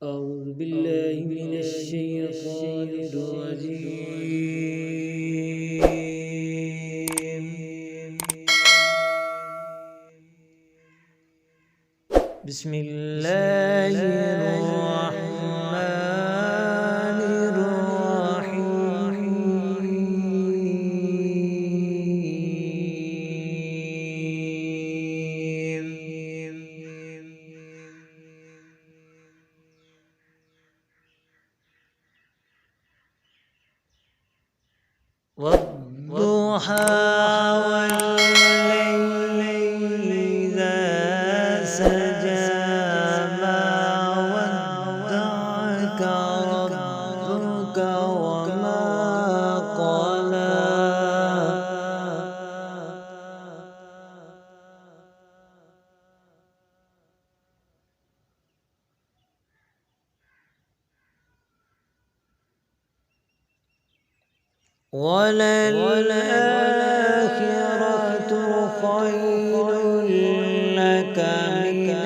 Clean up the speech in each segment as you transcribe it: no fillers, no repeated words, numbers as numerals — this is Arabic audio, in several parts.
أعوذ بالله من الشيطان الرجيم. بسم الله الرحمن الرحيم. والضحى والليل إذا سجى ما ودعك ربك وما قلى وللآخرة خير لك من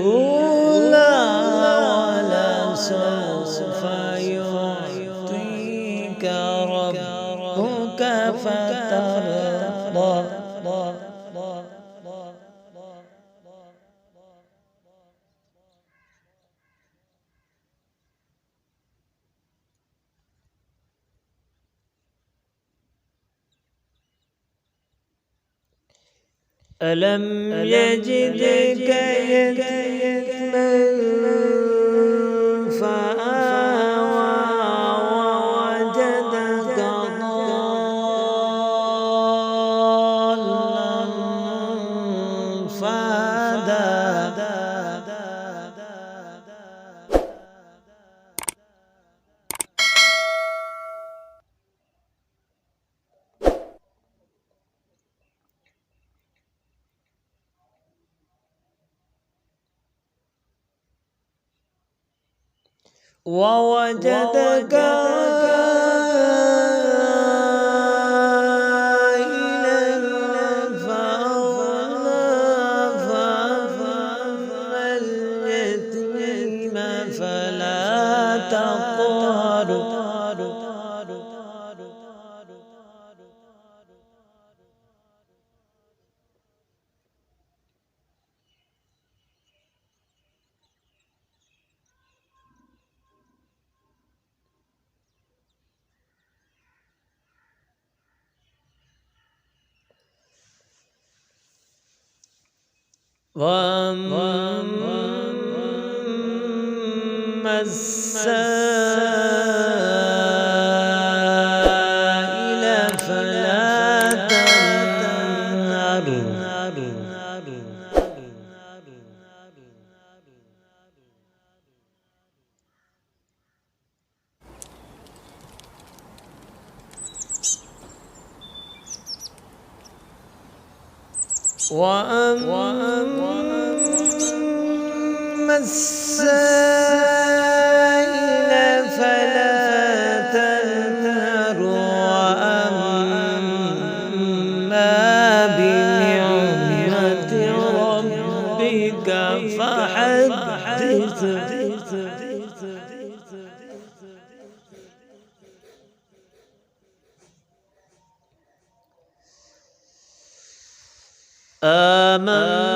الأولى ولسوف يعطيك ربك فترضى. ألم يجدك يتيما فآوى ووجدك ضالا فهدى. ووجدك عائلا فأغنى فأما اليتيم فلا تقهر. وأما السائل فلا تنهر. وأما السائل فلا تنهر. وأما بنعمة ربك فحدث. آمنت